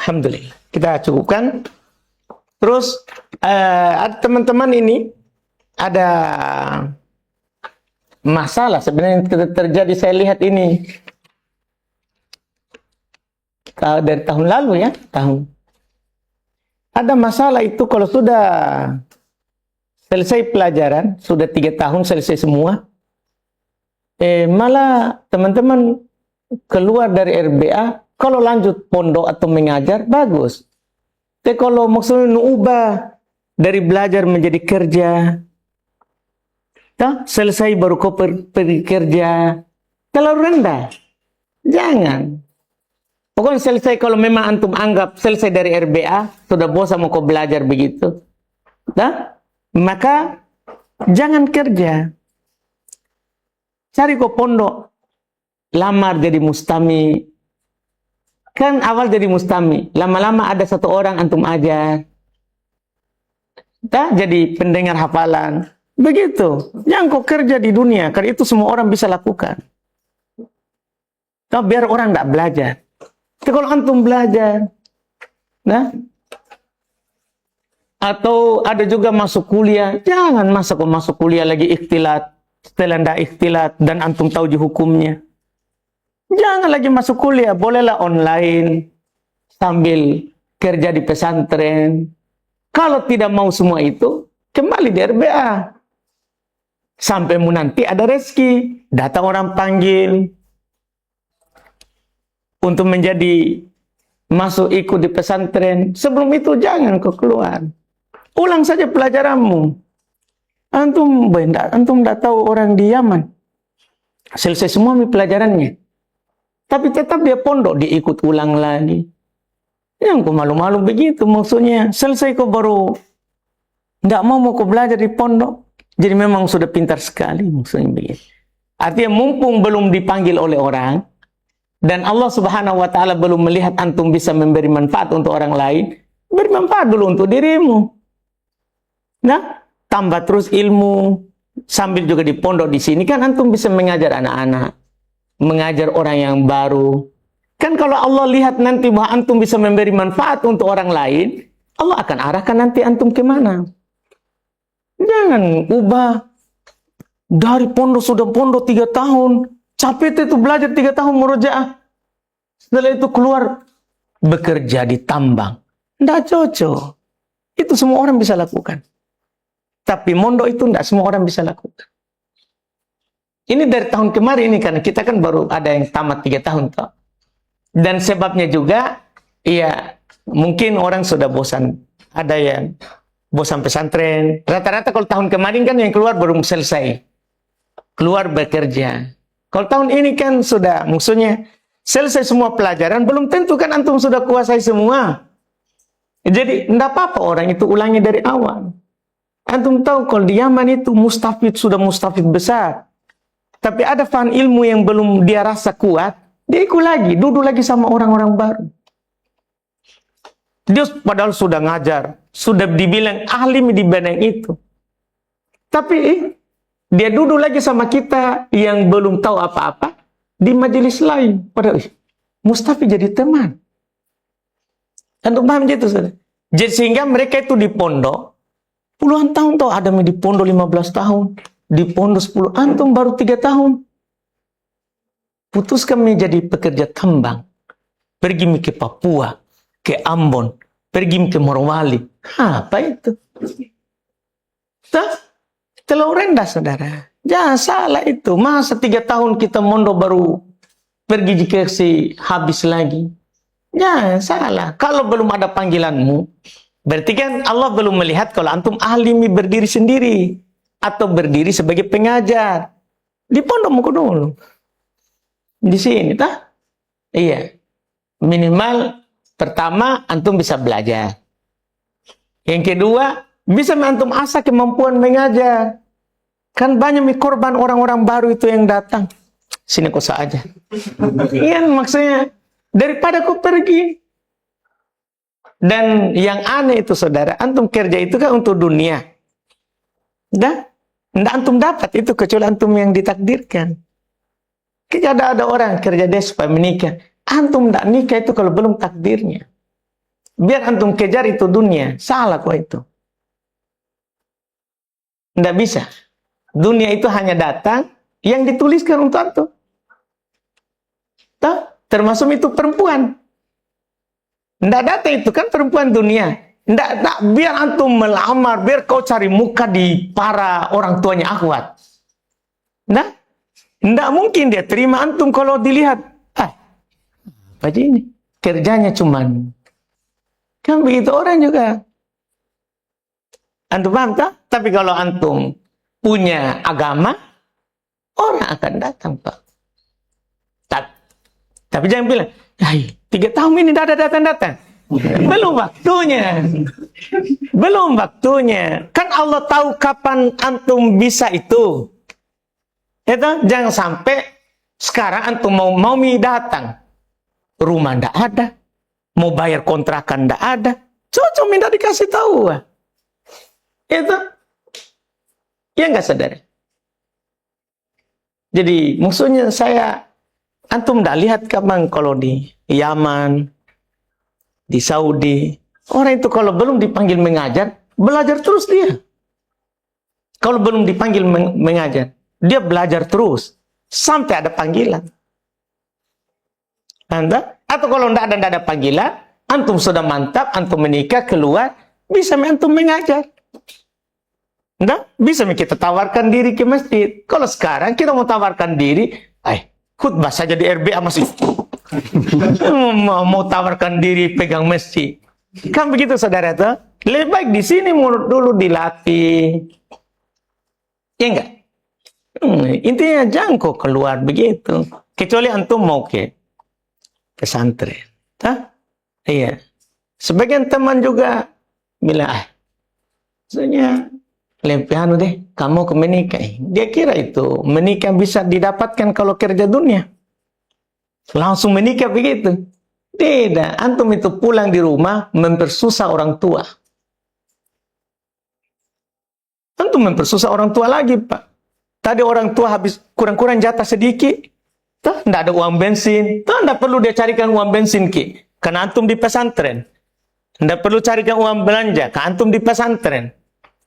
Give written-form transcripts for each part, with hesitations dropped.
Alhamdulillah. Kita cukupkan. Terus teman-teman ini ada masalah sebenarnya yang terjadi, saya lihat ini dari tahun lalu ya, ada masalah itu kalau sudah selesai pelajaran, sudah 3 tahun selesai semua, malah teman-teman keluar dari RBA, kalau lanjut pondok atau mengajar, bagus. Tapi kalau maksudnya ubah dari belajar menjadi kerja, selesai baru kau pergi kerja, terlalu rendah. Jangan. Pokoknya selesai, kalau memang antum anggap selesai dari RBA, sudah bosan mau kau belajar begitu, maka jangan kerja. Cari kau pondok, lamar jadi mustami. Kan awal jadi mustami, lama-lama ada satu orang antum ajar, jadi pendengar hafalan. Begitu. Jangan kau kerja di dunia, karena itu semua orang bisa lakukan. Biar orang tidak belajar. Tapi kalau antum belajar, atau ada juga masuk kuliah, jangan masuk kuliah lagi ikhtilat, setelah tidak ikhtilat dan antum tahu hukumnya. Jangan lagi masuk kuliah, bolehlah online sambil kerja di pesantren. Kalau tidak mau semua itu, kembali di RBA. Sampai nanti ada rezeki, datang orang panggil untuk menjadi masuk ikut di pesantren. Sebelum itu jangan kau keluar. Ulang saja pelajaranmu. Antum tidak tahu orang di Yaman. Selesai semua pelajarannya. Tapi tetap dia pondok, diikut ulang lagi. Yang kau malu-malu begitu, maksudnya selesai kau baru tidak mau kau belajar di pondok. Jadi memang sudah pintar sekali, maksudnya begitu. Artinya mumpung belum dipanggil oleh orang, dan Allah Subhanahu wa Ta'ala belum melihat antum bisa memberi manfaat untuk orang lain, beri manfaat dulu untuk dirimu. Tambah terus ilmu, sambil juga di pondok di sini kan antum bisa mengajar anak-anak, mengajar orang yang baru. Kan kalau Allah lihat nanti bahwa antum bisa memberi manfaat untuk orang lain, Allah akan arahkan nanti antum kemana. Jangan ubah dari pondok, sudah pondok 3 tahun, capek itu belajar 3 tahun murojaah. Setelah itu keluar bekerja di tambang. Tidak cocok. Itu semua orang bisa lakukan. Tapi mondok itu tidak semua orang bisa lakukan. Ini dari tahun kemarin ini, karena kita kan baru ada yang tamat 3 tahun toh. Dan sebabnya juga, ya mungkin orang sudah bosan. Ada yang bosan pesantren. Rata-rata kalau tahun kemarin kan yang keluar baru selesai. Keluar bekerja. Kalau tahun ini kan sudah, maksudnya selesai semua pelajaran, belum tentu kan antum sudah kuasai semua. Jadi tidak apa-apa orang itu ulangi dari awal. Antum tahu kalau di Yaman itu mustafid, sudah mustafid besar. Tapi ada fan ilmu yang belum dia rasa kuat, dia ikut lagi, duduk lagi sama orang-orang baru. Dia padahal sudah ngajar, sudah dibilang ahli di bidang itu. Tapi dia duduk lagi sama kita yang belum tahu apa-apa di majelis lain. Padahal mustafid jadi teman. Antum paham gitu, saudara? Jadi sehingga mereka itu di pondok puluhan tahun toh, ada di pondok 15 tahun, di pondok 10, antum baru 3 tahun. Putuskan menjadi pekerja tambang. Pergi ke Papua, ke Ambon, pergi ke Morowali. Apa itu? Terlalu rendah, saudara. Jangan salah itu. Masa 3 tahun kita mondok baru pergi ke habis lagi. Jangan salah. Kalau belum ada panggilanmu, berarti kan Allah belum melihat kalau antum ahli berdiri sendiri atau berdiri sebagai pengajar. Di pondok dulu. Di sini, iya. Minimal pertama antum bisa belajar. Yang kedua, bisa antum asah kemampuan mengajar. Kan banyak korban orang-orang baru itu yang datang. Sini kok saja. Iya, maksudnya daripada kau pergi. Dan yang aneh itu, saudara, antum kerja itu kan untuk dunia. Nggak antum dapat itu kecuali antum yang ditakdirkan. Kita ada orang kerja dia supaya menikah. Antum tidak nikah itu kalau belum takdirnya. biar antum kejar itu dunia. Salah kok itu. Tidak bisa. Dunia itu hanya datang yang dituliskan untuk antum. Termasuk itu perempuan. Tidak datang itu kan perempuan dunia. Tidak, biar antum melamar, biar kau cari muka di para orang tuanya akhwat. Tidak mungkin dia terima antum kalau dilihat. Apa ini? Kerjanya cuman. Kan begitu orang juga. Antum paham tak? Tapi kalau antum punya agama, orang akan datang, Pak. Tapi jangan bilang, 3 tahun ini tidak ada datang-datang. Belum waktunya. Belum waktunya. Kan Allah tahu kapan antum bisa itu. Jangan sampai sekarang antum mau datang. Rumah tidak ada. Mau bayar kontrakan tidak ada. Cocok minta dikasih tahu. Itu. Ya enggak, saudara? Jadi maksudnya antum tidak lihat kapan kalau di Yaman, di Saudi, orang itu kalau belum dipanggil mengajar, belajar terus dia. Kalau belum dipanggil mengajar, dia belajar terus sampai ada panggilan. Atau kalau tidak ada panggilan, antum sudah mantap, antum menikah, keluar, bisa antum mengajar. Bisa kita tawarkan diri ke masjid. Kalau sekarang kita mau tawarkan diri, khutbah saja di RBA masih mau tawarkan diri pegang masjid. Kan begitu, saudara tuh? Lebih baik di sini mulut dulu dilatih. Ya enggak? Intinya jangan kok keluar begitu. Kecuali antum mau ke pesantren. Iya. Sebagian teman juga bilang, maksudnya lebih deh, kamu ke menikah. Dia kira itu menikah bisa didapatkan kalau kerja dunia. Langsung menikah begitu. Tidak, antum itu pulang di rumah mempersusah orang tua. Antum mempersusah orang tua lagi, Pak. Tadi orang tua habis kurang-kurang jatah sedikit. Tidak ada uang bensin. Tidak perlu dia carikan uang bensin, karena antum di pesantren. Tidak perlu carikan uang belanja, karena antum di pesantren.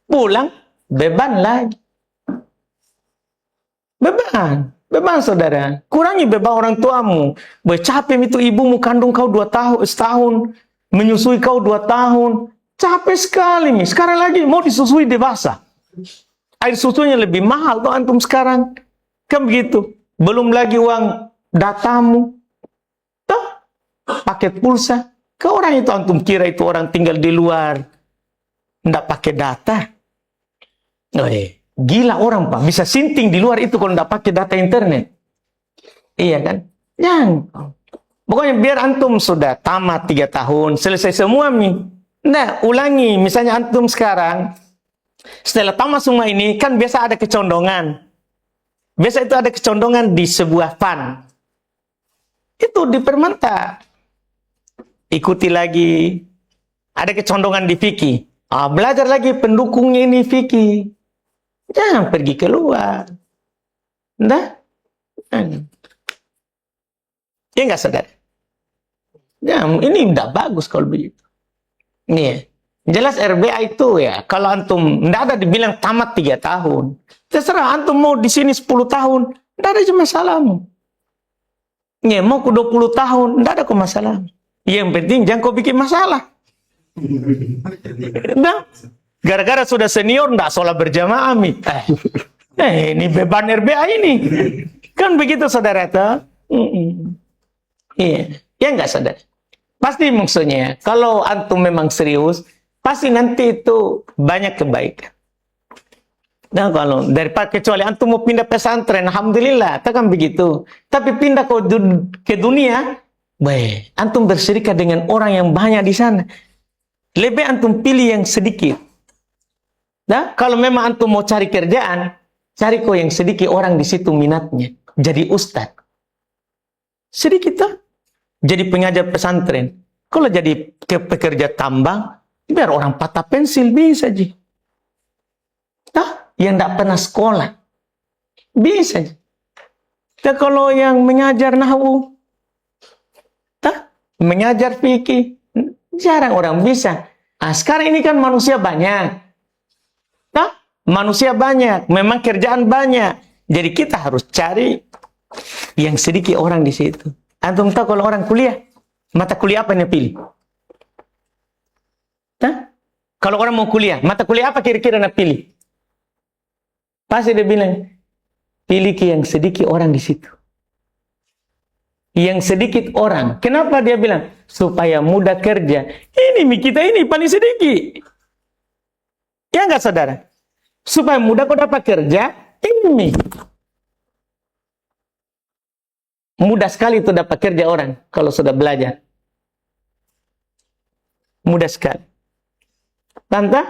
Pulang, beban lagi. Beban saudara. Kurangi beban orang tuamu. Capek itu ibumu kandung kau 2 tahun, setahun. Menyusui kau 2 tahun. Capek sekali nih. Sekarang lagi mau disusui dewasa. Air susunya lebih mahal tuh antum sekarang. Kan begitu. Belum lagi uang datamu. Paket pulsa. Ke orang itu antum kira itu orang tinggal di luar. Nggak pakai data. Gila orang, Pak. Bisa sinting di luar itu kalau nggak pakai data internet. Iya kan? Pokoknya biar antum sudah tamat 3 tahun. Selesai semua nih. Ulangi. Misalnya antum sekarang. Setelah tamat semua ini. Kan biasa ada kecondongan. Biasa itu ada kecondongan di sebuah fund. Itu dipermantap. Ikuti lagi. Ada kecondongan di fikih. Belajar lagi pendukungnya ini fikih. Jangan pergi keluar. Ya enggak, saudara? Ini tidak bagus kalau begitu. Nih, jelas RBA itu ya, kalau antum tidak ada dibilang tamat 3 tahun. Terserah antum mau di sini 10 tahun, tidak ada masalahmu. Nih, mau ke 20 tahun, tidak ada masalah. Yang penting jangan kau bikin masalah. Gara-gara sudah senior, tidak sholat berjamaah. Ini beban RBA ini. Kan begitu, saudara. Iya. Ya enggak, saudara? Pasti maksudnya, kalau antum memang serius, pasti nanti itu banyak kebaikan. Nah, kalau daripada kecuali antum mau pindah pesantren, alhamdulillah, kan begitu. Tapi pindah ke dunia, antum berserikat dengan orang yang banyak di sana. Lebih antum pilih yang sedikit. Kalau memang antum mau cari kerjaan, cari kok yang sedikit orang di situ minatnya. Jadi ustadz. Sedikit tak? Jadi pengajar pesantren. Kalau jadi pekerja tambang, biar orang patah pensil bisa aja. Yang tidak pernah sekolah, bisa aja. Kalau yang mengajar nahwu, mengajar fikih, Jarang orang bisa. Nah, sekarang ini kan manusia banyak. Nah, manusia banyak, memang kerjaan banyak. Jadi kita harus cari yang sedikit orang di situ. Antum tahu kalau orang kuliah, mata kuliah apa yang pilih? Nah, kalau orang mau kuliah, mata kuliah apa kira-kira nak pilih? Pasti dia bilang, pilih yang sedikit orang di situ. Yang sedikit orang. Kenapa dia bilang? Supaya mudah kerja. Ini kita ini paling sedikit. Ya enggak saudara? Supaya mudah kau dapat kerja, ini. Mudah sekali itu dapat kerja orang kalau sudah belajar. Mudah sekali. Tante?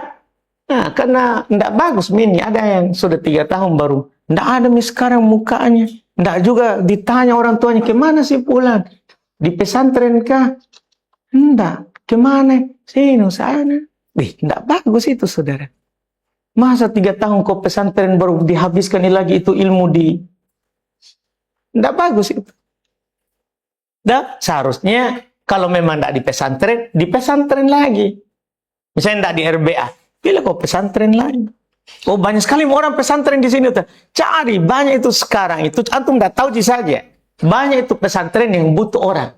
Nah, karena enggak bagus ini. Ada yang sudah 3 tahun baru. Enggak ada sekarang mukanya. Enggak juga ditanya orang tuanya, kemana sih pulang? Di pesantren kah? Enggak. Kemana? Sini, sana. Enggak bagus itu, saudara. Masa 3 tahun kau pesantren baru dihabiskan lagi itu ilmu di... Enggak bagus itu. Dan seharusnya kalau memang enggak di pesantren lagi. Misalnya enggak di RBA, pilih kau pesantren lagi. Oh, banyak sekali orang pesantren di sini. Cari, banyak itu sekarang. Itu antum nggak tahu saja. Banyak itu pesantren yang butuh orang.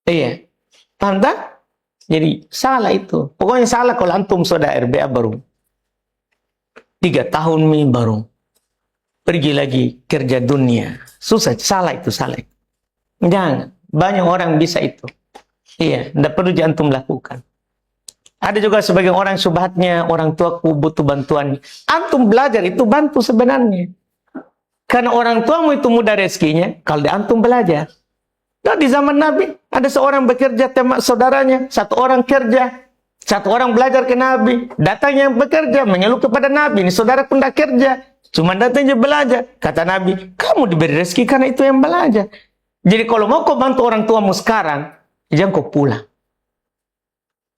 Iya. Tanda? Jadi salah itu. Pokoknya salah kalau antum sudah RBA baru 3 tahun baru pergi lagi kerja dunia. Susah, salah itu, salah. Jangan. Banyak orang bisa itu. Iya, tidak perlu antum lakukan. Ada juga sebagian orang subhatnya, orang tuaku butuh bantuan. Antum belajar itu bantu sebenarnya. Karena orang tuamu itu mudah rezekinya, kalau di antum belajar. Nah, di zaman Nabi, ada seorang bekerja teman saudaranya, 1 orang kerja, 1 orang belajar ke Nabi. Datang yang bekerja, mengeluh kepada Nabi, ini saudara pun tidak kerja, cuma datangnya belajar. Kata Nabi, kamu diberi rezeki karena itu yang belajar. Jadi kalau mau kau bantu orang tuamu sekarang, jangan kau pulang.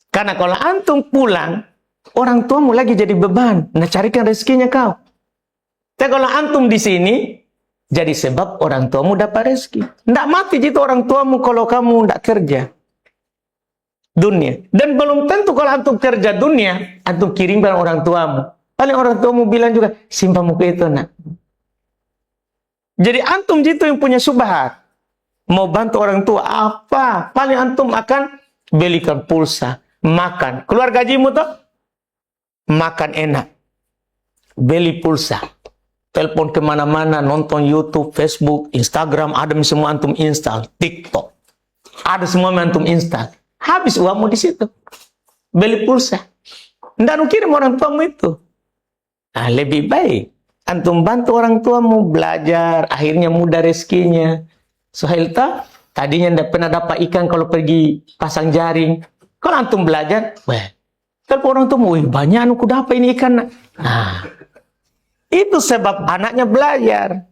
Karena kalau antum pulang, orang tuamu lagi jadi beban. Nah, carikan rezekinya kau. Tapi kalau antum di sini, jadi sebab orang tuamu dapat rezeki. Nggak mati gitu orang tuamu kalau kamu nggak kerja. Dunia. Dan belum tentu kalau antum kerja dunia, antum kirimkan orang tuamu. Paling orang tuamu bilang juga, simpan muka itu, nak. Jadi antum gitu yang punya subhat. Mau bantu orang tua, apa? Paling antum akan belikan pulsa. Makan. Keluar gajimu tuh? Makan enak. Beli pulsa. Telepon kemana-mana, nonton YouTube, Facebook, Instagram, ada semua antum install. TikTok. Ada semua antum install. Habis uangmu di situ. Beli pulsa. Nggak kirim orang tuamu itu. Nah, lebih baik. Antum bantu orang tuamu belajar. Akhirnya mudah rezekinya. Sohail tadinya nggak pernah dapat ikan kalau pergi pasang jaring. Kalau antum belajar, telepon orang tua, banyak aku dapat ini ikan. Nah, itu sebab anaknya belajar.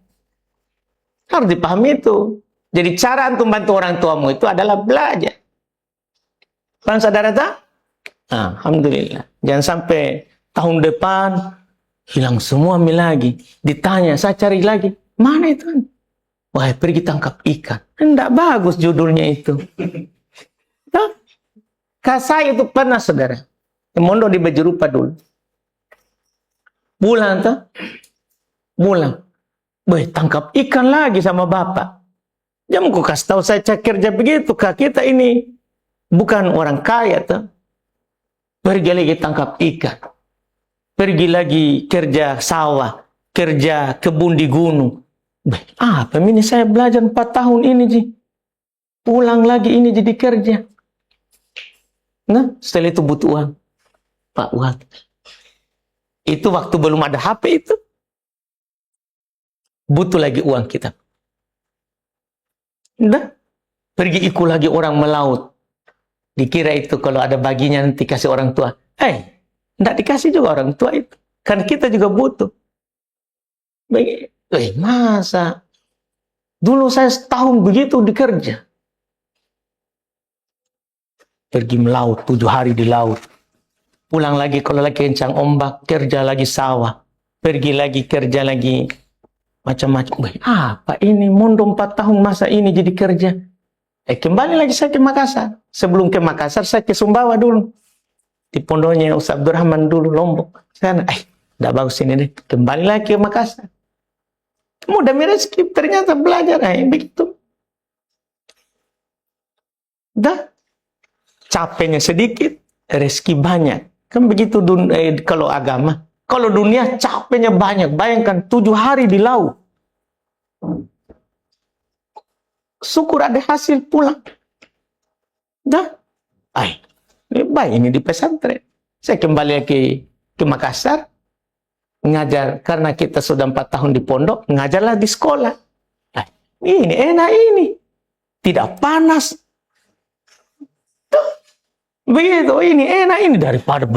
Harus dipahami itu. Jadi cara antum bantu orang tuamu itu adalah belajar. Paham saudara tak? Nah, alhamdulillah. Jangan sampai tahun depan hilang semua lagi. Ditanya, saya cari lagi. Mana itu? Wah, pergi tangkap ikan. Tidak bagus judulnya itu. Nah, saya itu pernah, saudara. Mondok di Bejerupa dulu. Pulang tuh. Pulang. Tangkap ikan lagi sama bapak. Jangan kau kasih tahu saya kerja begitu. Kak, kita ini bukan orang kaya tuh. Pergi lagi tangkap ikan. Pergi lagi kerja sawah. Kerja kebun di gunung. Apa ini saya belajar 4 tahun ini, Ji. Pulang lagi ini jadi kerja. Nah, setelah itu butuh uang. Pak, uang. Itu waktu belum ada HP itu. Butuh lagi uang kita. Nah, pergi ikut lagi orang melaut. Dikira itu kalau ada baginya nanti kasih orang tua. Enggak dikasih juga orang tua itu. Kan kita juga butuh. Masa? Dulu saya setahun begitu dikerja. Pergi melaut, 7 hari di laut. Pulang lagi kalau lagi kencang ombak, kerja lagi sawah. Pergi lagi, kerja lagi. Macam-macam. Apa ini? Mondok 4 tahun masa ini jadi kerja. Kembali lagi saya ke Makassar. Sebelum ke Makassar, saya ke Sumbawa dulu. Di pondoknya Ustaz Abdurrahman dulu, Lombok. Sana, udah bagus ini deh. Kembali lagi ke Makassar. Mudah rezeki, ternyata belajar. Begitu. Dah. Capeknya sedikit, rezeki banyak. Kan begitu kalau agama. Kalau dunia, capeknya banyak. Bayangkan 7 hari di laut. Syukur ada hasil pulang. Dah. Baik ini di pesantren. Saya kembali ke Makassar. Ngajar. Karena kita sudah 4 tahun di pondok. Ngajarlah di sekolah. Ini enak ini. Tidak panas. Tuh. Begitu. Ini enak ini. Daripada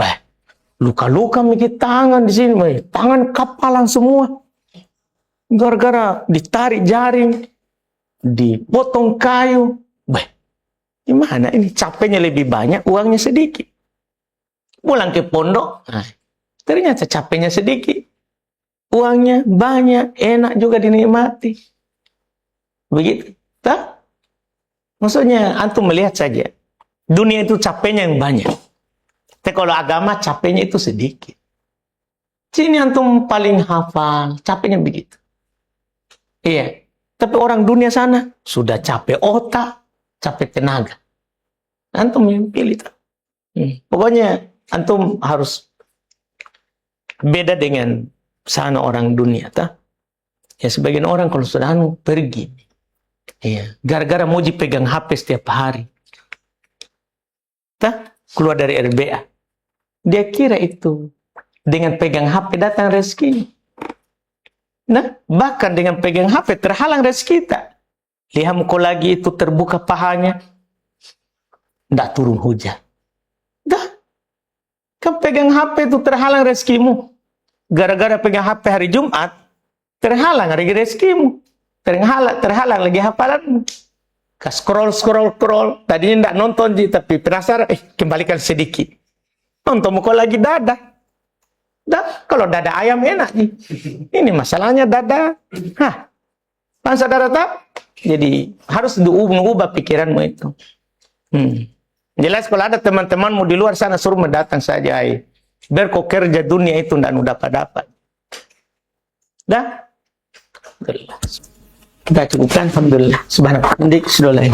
luka-luka mikir tangan di sini. Tangan kapalan semua. Gara-gara ditarik jaring. Dipotong kayu. Gimana ini? Capeknya lebih banyak, uangnya sedikit. Pulang ke pondok, ternyata capeknya sedikit. Uangnya banyak, enak juga dinikmati. Begitu. Tak? Maksudnya, antum melihat saja. Dunia itu capeknya yang banyak. Tapi kalau agama, capeknya itu sedikit. Sini antum paling hafal, capeknya begitu. Iya. Tapi orang dunia sana sudah capek otak, capek tenaga. Antum yang pilih. Pokoknya antum harus beda dengan sana orang dunia. Ya sebagian orang kalau sudah pergi. Ya, gara-gara mau pegang HP setiap hari. Keluar dari RBA. Dia kira itu dengan pegang HP datang rezeki. Nah, bahkan dengan pegang HP terhalang rezeki kita. Lihat kau lagi itu terbuka pahanya. Tidak turun hujan. Dah. Kan pegang HP itu terhalang rezekimu. Gara-gara pegang HP hari Jumat, terhalang lagi rezekimu. Terhalang lagi hafalanmu. Scroll. Tadinya tidak nonton, tapi penasaran. Kembalikan sedikit. Nonton kau lagi dada. Dah, kalau dada ayam enak nih. Ini masalahnya dada. Bangsa saudara tak? Jadi harus diubah pikiranmu itu. Jelas kalau ada teman-temanmu di luar sana suruh mendatang saja. Biar kau kerja dunia itu tidak dapat. Dah? Alhamdulillah. Kita cukupkan. Alhamdulillah. Subhanallah. Sudah lain.